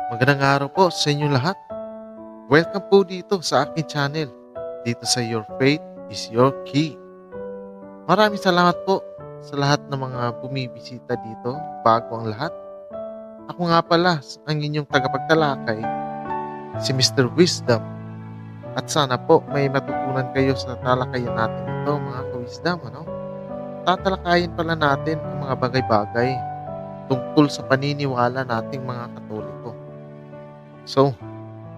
Magandang araw po sa inyo lahat. Welcome po dito sa aking channel. Dito sa Your Faith is Your Key. Maraming salamat po sa lahat ng mga bumibisita dito bago ang lahat. Ako nga pala ang inyong tagapagtalakay, si Mr. Wisdom. At sana po may matutunan kayo sa talakayan natin ito, mga ka-wisdom. Tatalakayin pala natin ang mga bagay-bagay tungkol sa paniniwala nating mga Katoliko. So,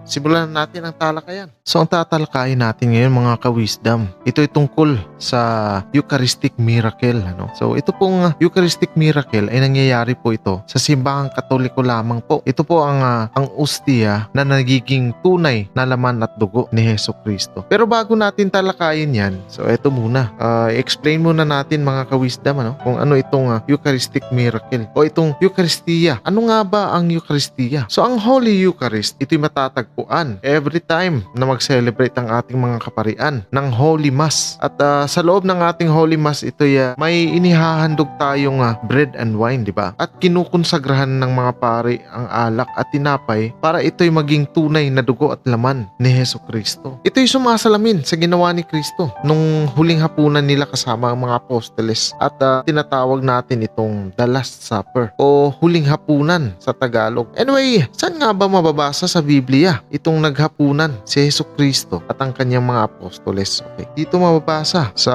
simulan na natin ang talakayan. So, ang tatalakayin natin ngayon mga ka-wisdom, ito ay tungkol sa Eucharistic Miracle. So, ito pong Eucharistic Miracle ay nangyayari po ito sa simbahang Katoliko lamang po. Ito po ang ustia na nagiging tunay na laman at dugo ni Jesucristo. Pero bago natin talakayin yan, so ito muna. Explain muna natin mga ka-wisdom kung ano itong Eucharistic Miracle o itong Eucharistia. Ano nga ba ang Eucharistia? So, ang Holy Eucharist, ito'y matatagpuan every time na mag-celebrate ang ating mga kaparian ng Holy Mass. At sa loob ng ating Holy Mass, ito'y may inihahandog tayong bread and wine, di ba? At kinukonsagrahan ng mga pari ang alak at tinapay para ito'y maging tunay na dugo at laman ni Jesucristo. Ito'y sumasalamin sa ginawa ni Kristo nung huling hapunan nila kasama ang mga apostoles at tinatawag natin itong The Last Supper o huling hapunan sa Tagalog. Anyway, saan nga ba mababasa sa Biblia itong naghapunan si Jesucristo at ang kanyang mga apostoles? Okay. Dito mababasa sa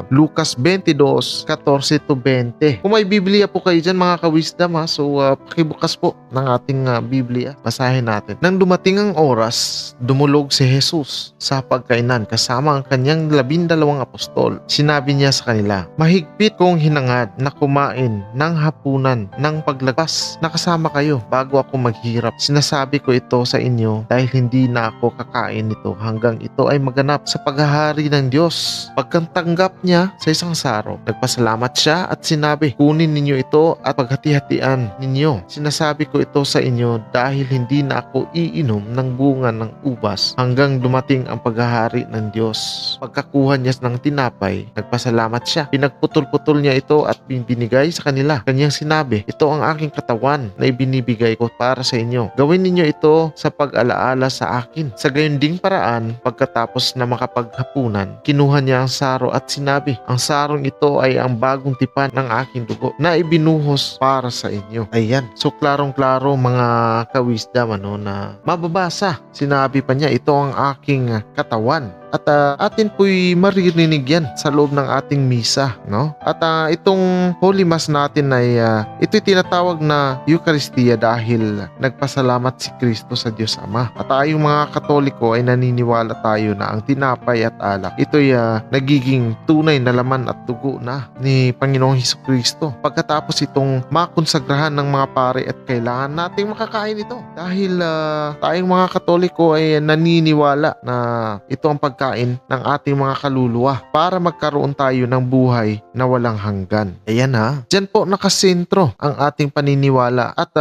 Lucas 22:14-20. Kung may Biblia po kayo dyan mga ka-wisdom so pakibukas po ng ating Biblia. Basahin natin. Nang dumating ang oras, dumulog si Jesus sa pagkainan kasama ang kanyang 12 apostol. Sinabi niya sa kanila, mahigpit kong hinangad na kumain ng hapunan ng paglagpas na kasama kayo bago ako maghirap. Sinasabi ko ito sa inyo dahil hindi na ako kakain nito hanggang ito ay maganap sa paghahari ng Diyos. Pagkatanggap niya sa isang saro, nagpasalamat siya at sinabi, kunin ninyo ito at paghati-hatian ninyo. Sinasabi ko ito sa inyo dahil hindi na ako iinom ng bunga ng ubas hanggang dumating ang paghahari ng Diyos. Pagkakuha niya ng tinapay, nagpasalamat siya. Pinagputol-putol niya ito at binigay sa kanila. Kanyang sinabi, ito ang aking katawan na ibinibigay ko para sa inyo. Gawin ninyo ito sa pag-alaala sa akin. Sa gayon ding paraan, pagkatapos na makapaghapunan, kinuha niya ang saro at sinabi, ang sarong ito ay ang bagong tipan ng aking dugo na ibinuhos para sa inyo. Ayan. So, klarong-klaro mga ka-wisdom na mababasa. Sinabi pa niya, ito ang aking katawan. At atin po'y maririnig yan sa loob ng ating misa, At itong Holy Mass natin ay ito'y tinatawag na Eucharistia dahil nagpasalamat si Kristo sa Diyos Ama. At tayong mga Katoliko ay naniniwala tayo na ang tinapay at alak, ito'y nagiging tunay na laman at dugo na ni Panginoong Hesukristo. Pagkatapos itong makonsagrahan ng mga pare at kailangan nating makakain ito. Dahil tayong mga Katoliko ay naniniwala na ito ang pagkain ng ating mga kaluluwa para magkaroon tayo ng buhay na walang hanggan. Ayan Diyan po nakasentro ang ating paniniwala at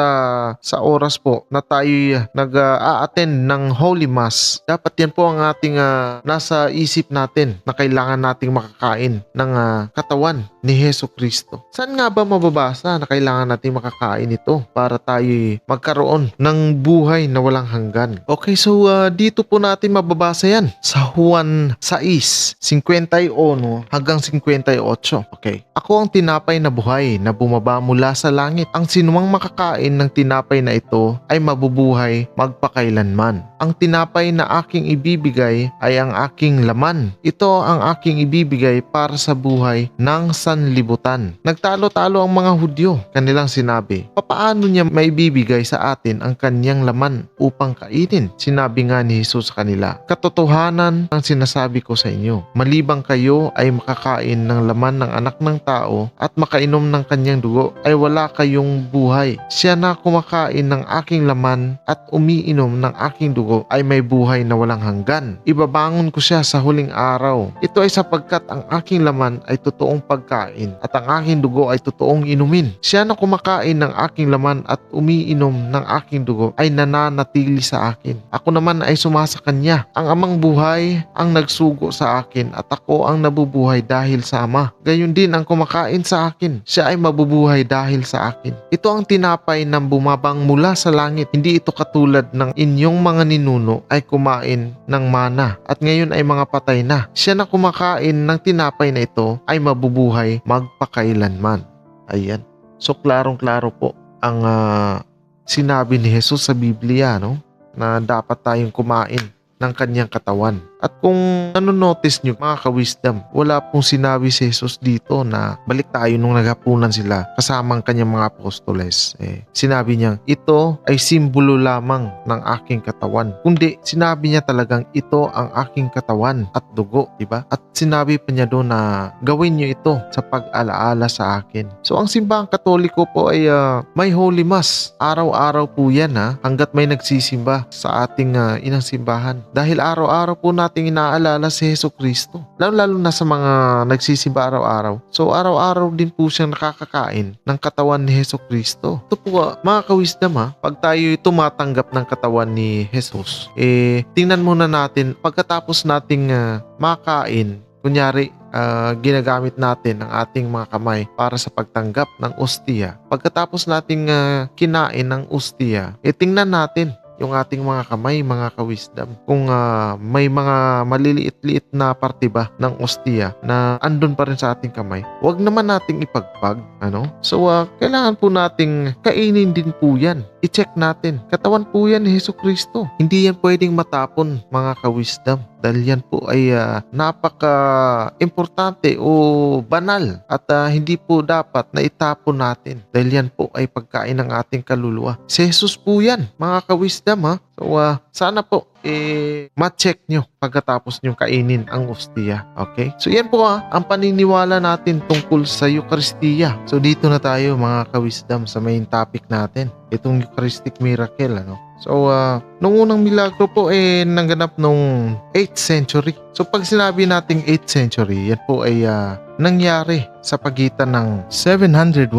sa oras po na tayo nag-a-attend ng Holy Mass, dapat yan po ang ating nasa isip natin na kailangan nating makakain ng katawan ni Jesucristo. Saan nga ba mababasa na kailangan nating makakain ito para tayo magkaroon ng buhay na walang hanggan? Okay, so dito po natin mababasa yan sa Juan 6:51 hanggang 58. Okay. Ako ang tinapay na buhay na bumaba mula sa langit. Ang sinumang makakain ng tinapay na ito ay mabubuhay magpakailanman. Ang tinapay na aking ibibigay ay ang aking laman. Ito ang aking ibibigay para sa buhay ng sanlibutan. Nagtalo-talo ang mga Hudyo. Kanilang sinabi, papaano niya maibibigay sa atin ang kanyang laman upang kainin? Sinabi nga ni Jesus sa kanila, katotohanan ang sinasabi ko sa inyo, malibang kayo ay makakain ng laman ng anak ng tao at makainom ng kanyang dugo, ay wala kayong buhay. Siya na kumakain ng aking laman at umiinom ng aking dugo ay may buhay na walang hanggan. Ibabangon ko siya sa huling araw. Ito ay sapagkat ang aking laman ay totoong pagkain at ang aking dugo ay totoong inumin. Siya na kumakain ng aking laman at umiinom ng aking dugo ay nananatili sa akin. Ako naman ay sumasa kanya. Ang amang buhay ang nagsugo sa akin at ako ang nabubuhay dahil sa Ama. Gayon din ang kumakain sa akin, siya ay mabubuhay dahil sa akin. Ito ang tinapay na bumabang mula sa langit. Hindi ito katulad ng inyong mga ninuno ay kumain ng mana at ngayon ay mga patay na. Siya na kumakain ng tinapay na ito ay mabubuhay magpakailanman. Ayan. So klarong-klaro po ang sinabi ni Jesus sa Biblia, no? Na dapat tayong kumain ng kanyang katawan. At kung nanonotice nyo mga ka-wisdom, wala pong sinabi si Jesus dito na balik tayo nung naghapunan sila kasama ang kanyang mga apostoles. Sinabi niya, ito ay simbolo lamang ng aking katawan. Kundi sinabi niya talagang ito ang aking katawan at dugo, diba? At sinabi pa niya doon na gawin nyo ito sa pag-alaala sa akin. So ang simbahang Katoliko po ay may Holy Mass. Araw-araw po yan hanggat may nagsisimba sa ating inang simbahan. Dahil araw-araw po natin inaalala si Jesucristo. Lalo na sa mga nagsisimba araw-araw. So araw-araw din po siyang nakakakain ng katawan ni Jesucristo. Ito po mga ka-wisdom pag tayo tumatanggap ng katawan ni Jesus, tingnan muna natin pagkatapos nating makain, kunyari ginagamit natin ang ating mga kamay para sa pagtanggap ng ostiya. Pagkatapos nating kinain ng ostiya, tingnan natin yung ating mga kamay, mga ka-wisdom. Kung may mga maliliit-liit na parte ba ng ostiya na andun pa rin sa ating kamay, huwag naman nating ipagpag. So, kailangan po nating kainin din po yan. I-check natin. Katawan po yan ni Jesucristo. Hindi yan pwedeng matapon, mga ka-wisdom. Dahil yan po ay napaka-importante o banal at hindi po dapat na itapon natin. Dahil yan po ay pagkain ng ating kaluluwa. Si Jesus po yan, mga ka-wisdom. So, sana po ma-check nyo pagkatapos nyo kainin ang ostiya. Okay? So, yan po ang paniniwala natin tungkol sa Eucharistia. So, dito na tayo mga ka-wisdom sa main topic natin. Itong Eucharistic miracle. So, nung unang milagro po nangganap nung 8th century. So, pag sinabi nating 8th century, yan po ay nangyari sa pagitan ng 701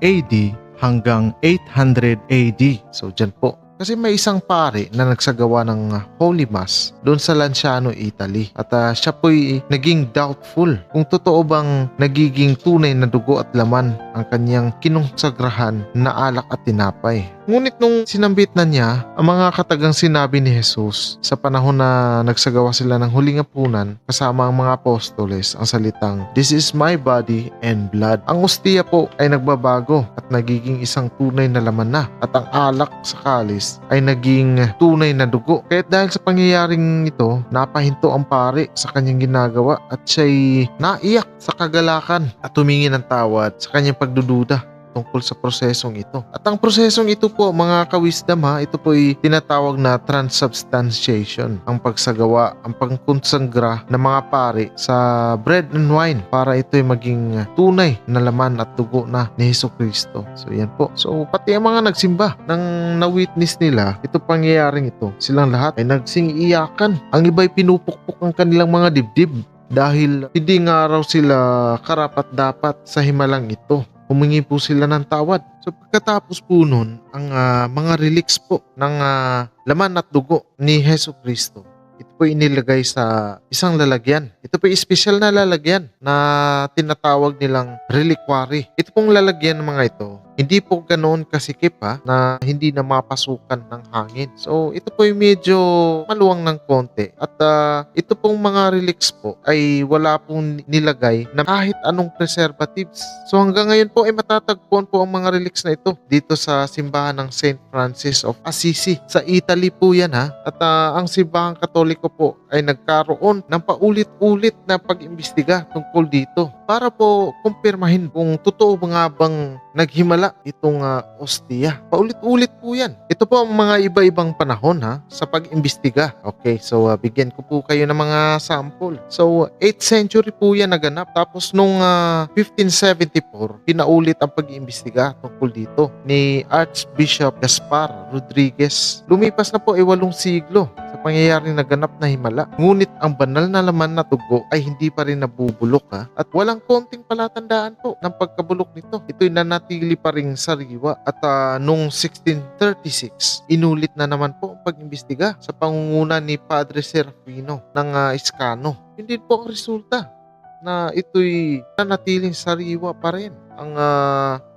AD hanggang 800 AD. So, dyan po. Kasi may isang pare na nagsagawa ng Holy Mass doon sa Lanciano, Italy. At siya po'y naging doubtful kung totoo bang nagiging tunay na dugo at laman ang kanyang kinonsagrahan na alak at tinapay. Ngunit nung sinambit na niya ang mga katagang sinabi ni Jesus sa panahon na nagsagawa sila ng huling hapunan kasama ang mga apostoles ang salitang, "This is my body and blood." Ang ostiya po ay nagbabago at nagiging isang tunay na laman na at ang alak sa kalis ay naging tunay na dugo. Kaya dahil sa pangyayaring ito, napahinto ang pare sa kanyang ginagawa at siya'y naiyak sa kagalakan at humingi ng tawad sa kanyang pagdududa tungkol sa prosesong ito. At ang prosesong ito po mga ka-wisdom ito po ay tinatawag na transubstantiation. Ang pagsagawa, ang pangkonsangra ng mga pare sa bread and wine para ito ay maging tunay na laman at dugo na ni Jesucristo. So yan po. So pati ang mga nagsimba nang na-witness nila ito pangyayaring ito, silang lahat ay nagsing-iyakan. Ang iba'y pinupukpok ang kanilang mga dibdib dahil hindi nga raw sila karapat-dapat sa himalang ito. Humingi po sila ng tawad. So pagkatapos po nun, ang mga relics po ng laman at dugo ni Jesucristo, ito po inilagay sa isang lalagyan. Ito po espesyal na lalagyan na tinatawag nilang reliquary. Ito pong lalagyan ng mga ito, hindi po ganoon kasikip na hindi na mapasukan ng hangin. So ito po ay medyo maluwang ng konti at ito pong mga relics po ay wala pong nilagay na kahit anong preservatives. So hanggang ngayon po ay matatagpuan po ang mga relics na ito dito sa simbahan ng St. Francis of Assisi. Sa Italy po yan at ang simbahang Katoliko po ay nagkaroon ng paulit-ulit na pag-imbestiga tungkol dito para po kumpirmahin kung totoo nga bang naghimala itong ostiya. Paulit-ulit po yan. Ito po ang mga iba-ibang panahon sa pag-imbestiga. Okay, so bigyan ko po kayo ng mga sample. So 8th century po yan naganap. Tapos nung 1574, pinaulit ang pag-imbestiga tungkol dito ni Archbishop Gaspar Rodriguez. Lumipas na po 8 siglo sa pangyayaring naganap na himala. Ngunit ang banal na laman na dugo ay hindi pa rin nabubulok at walang konting palatandaan po ng pagkabulok nito. Ito'y nanatili pa ring sariwa at noong 1636, inulit na naman po ang pag-imbestiga sa pangunguna ni Padre Serafino ng Escano. Hindi po ang resulta na ito'y nanatiling sariwa pa rin ang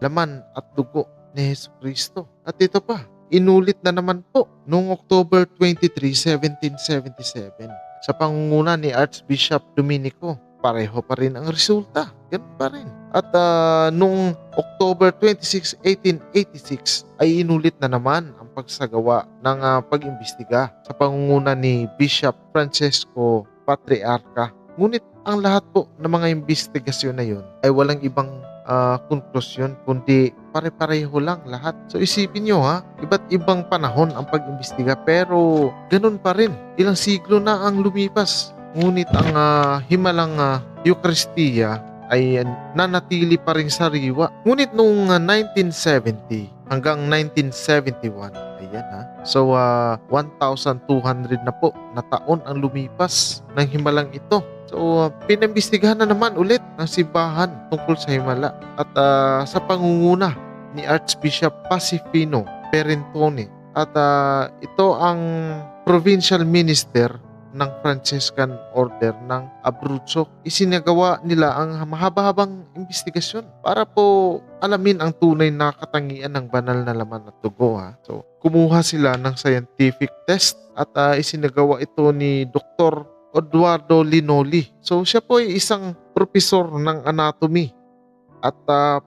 laman at dugo ni Jesucristo. At ito pa, inulit na naman po noong October 23, 1777 sa pangunguna ni Archbishop Dominico. Pareho pa rin ang resulta. Ganun pa rin. At noong October 26, 1886 ay inulit na naman ang pagsagawa ng pag-imbestiga sa pangunguna ni Bishop Francesco Patriarca. Ngunit ang lahat po ng mga investigasyon na yun ay walang ibang konklusyon kundi pare-pareho lang lahat. So isipin nyo iba't ibang panahon ang pag-imbestiga pero ganun pa rin. Ilang siglo na ang lumipas. Ngunit ang himalang Eucharistia ay nanatili pa rin sariwa. Ngunit noong 1970 hanggang 1971, so 1,200 na po na taon ang lumipas ng himalang ito. So, pinambestigahan na naman ulit ng simbahan tungkol sa himala at sa pangunguna ni Archbishop Pacifino Perentone. At ito ang provincial minister ng Franciscan Order ng Abruzzo. Isinagawa nila ang mahaba-habang investigasyon para po alamin ang tunay na katangian ng banal na laman at dugo. So, kumuha sila ng scientific test at isinagawa ito ni Dr. Eduardo Linoli. So siya po ay isang profesor ng anatomy at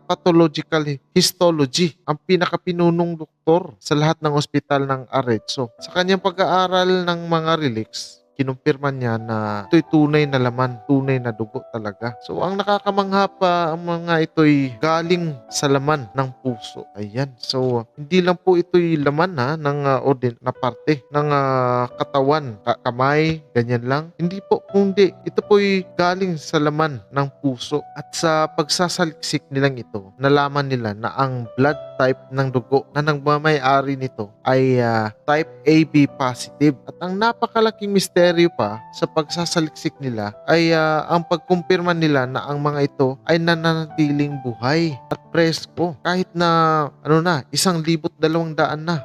pathological histology, ang pinakapinunong doktor sa lahat ng ospital ng Arezzo. Sa kanyang pag-aaral ng mga relics, kinumpirma niya na ito'y tunay na laman, tunay na dugo talaga. So, ang nakakamangha pa, ang mga ito'y galing sa laman ng puso. Ayan. So, hindi lang po ito'y laman ng na parte ng katawan, kamay, ganyan lang. Hindi po, kundi ito po'y galing sa laman ng puso. At sa pagsasaliksik nilang ito, nalaman nila na ang blood type ng dugo na nagmamay-ari nito ay type AB positive. At ang napakalaking misteryo pa sa pagsasaliksik nila ay ang pagkumpirma nila na ang mga ito ay nananatiling buhay at presko kahit na 1,200 na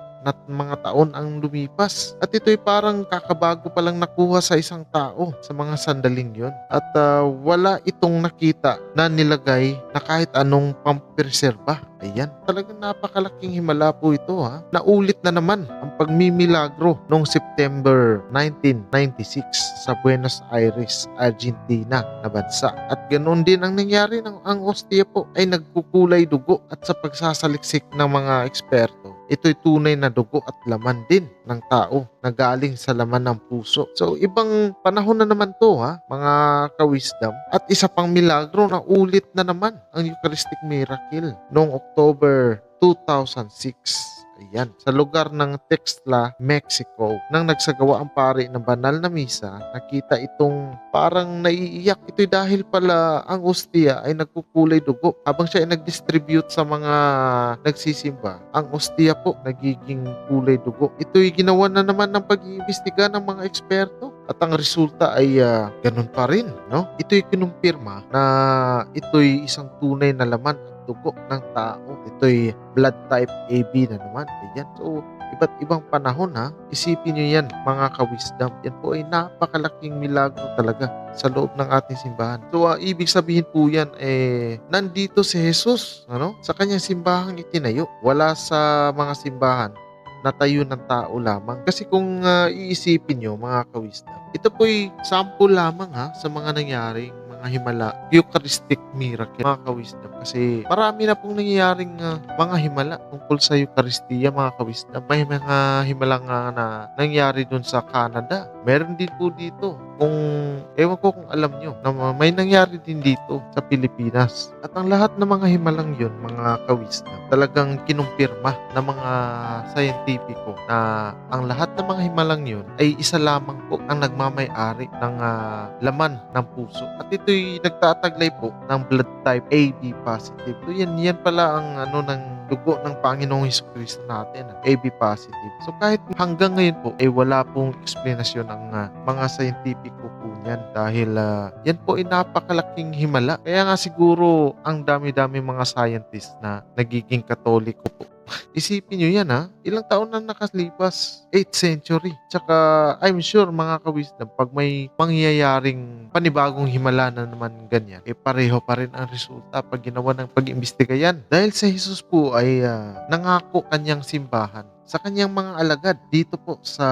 mga taon ang lumipas. At ito'y parang kakabago pa lang nakuha sa isang tao sa mga sandaling yon. At wala itong nakita na nilagay na kahit anong pampreserba. Ayan, talagang napakalaking himala po ito Naulit na naman ang pagmimilagro noong September 1996 sa Buenos Aires, Argentina na bansa. At ganoon din ang nangyari ang ostia po ay nagkukulay dugo at sa pagsasaliksik ng mga eksperto, ito'y tunay na dugo at laman din ng tao na galing sa laman ng puso. So, ibang panahon na naman to mga ka-wisdom. At isa pang milagro na ulit na naman ang Eucharistic miracle noong October 2006. Ayan, sa lugar ng Textla, Mexico, nang nagsagawa ang pari ng banal na misa, nakita itong parang naiiyak. Ito'y dahil pala ang ostia ay nagkukulay dugo. Habang siya ay nag-distribute sa mga nagsisimba, ang ostia po nagiging kulay dugo. Ito'y ginawa na naman ng pag-iimbestiga ng mga eksperto. At ang resulta ay ganun pa rin, no? Ito'y kinumpirma na ito'y isang tunay na laman at dugo ng tao. Ito'y blood type AB na naman. Ayan. So, iba't ibang panahon isipin nyo yan mga ka-wisdom. Yan po ay napakalaking milagro talaga sa loob ng ating simbahan. So, ibig sabihin po yan nandito si Jesus, sa kanyang simbahang itinayo. Wala sa mga simbahan na tayo ng tao lamang. Kasi kung iisipin nyo mga ka-wisdom, ito po'y sample lamang sa mga nangyaring mga himala, Eucharistic miracle, mga ka-wisdom. Kasi marami na pong nangyayaring mga himala tungkol sa Eucharistia, mga ka-wisdom. May mga himala na nangyari dun sa Canada. Meron din po dito. Ewan ko kung alam nyo, na may nangyari din dito sa Pilipinas. At ang lahat ng mga himalang yun, mga ka-wisdom, talagang kinumpirma ng mga scientifico na ang lahat ng mga himalang yun ay isa lamang po ang nagmamay-ari ng laman ng puso. At ito'y nagtataglay po ng blood type AB positive. So yan pala ang ng dugo ng Panginoong Hesukristo natin, AB positive. So kahit hanggang ngayon po, wala pong eksplanasyon ng mga scientifico po niyan dahil yan po ay napakalaking himala. Kaya nga siguro ang dami-dami mga scientists na nagiging Katoliko po. Isipin nyo yan ilang taon na nakalipas? 8th century. Tsaka I'm sure mga ka-wisdom, pag may mangyayaring panibagong himala na naman ganyan, pareho pa rin ang resulta pag ginawa ng pag-imbestiga yan. Dahil sa Jesus po ay nangako kanyang simbahan sa kanyang mga alagad dito po sa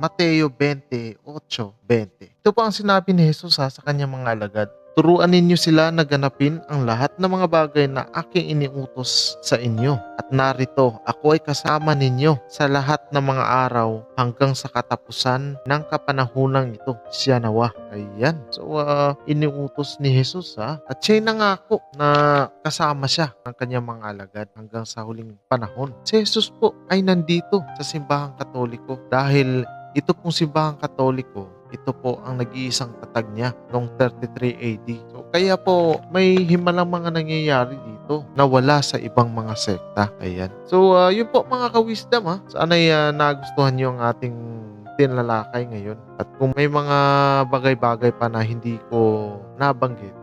Mateo 28:20. Ito po ang sinabi ni Jesus sa kanyang mga alagad. Turuan ninyo sila na ganapin ang lahat ng mga bagay na aking iniutos sa inyo. At narito, ako ay kasama ninyo sa lahat ng mga araw hanggang sa katapusan ng kapanahunang ito. Siya nawa. Ayan. So, iniutos ni Jesus at siya'y nangako na kasama siya ng kanyang mga alagad hanggang sa huling panahon. Si Jesus po ay nandito sa simbahang Katoliko dahil ito pong simbahang Katoliko, ito po ang nag-iisang tatag niya noong 33 AD. So, kaya po may himalang mga nangyayari dito na wala sa ibang mga sekta. Ayan. So, yun po mga ka-wisdom Sana'y nagustuhan niyo ang ating tinlalakay ngayon. At kung may mga bagay-bagay pa na hindi ko nabanggit,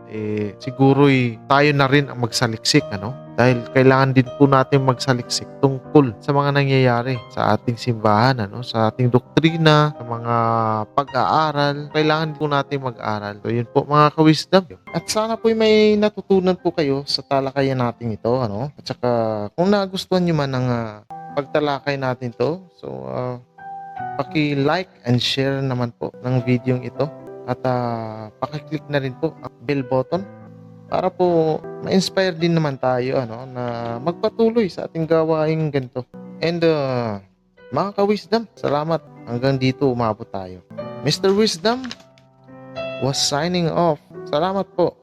siguro'y tayo na rin ang magsaliksik, Dahil kailangan din po natin magsaliksik tungkol sa mga nangyayari sa ating simbahan, Sa ating doktrina, sa mga pag-aaral. Kailangan po natin mag-aral. So, yun po mga ka-wisdom. At sana po may natutunan po kayo sa talakayan natin ito, At saka, kung nagustuhan nyo man ang pagtalakay natin to, so, paki-like and share naman po ng video ito. At paki-click na rin po ang bell button para po ma-inspire din naman tayo na magpatuloy sa ating gawaing ganito. And mga ka-wisdom, salamat. Hanggang dito umabot tayo. Mr. Wisdom was signing off. Salamat po.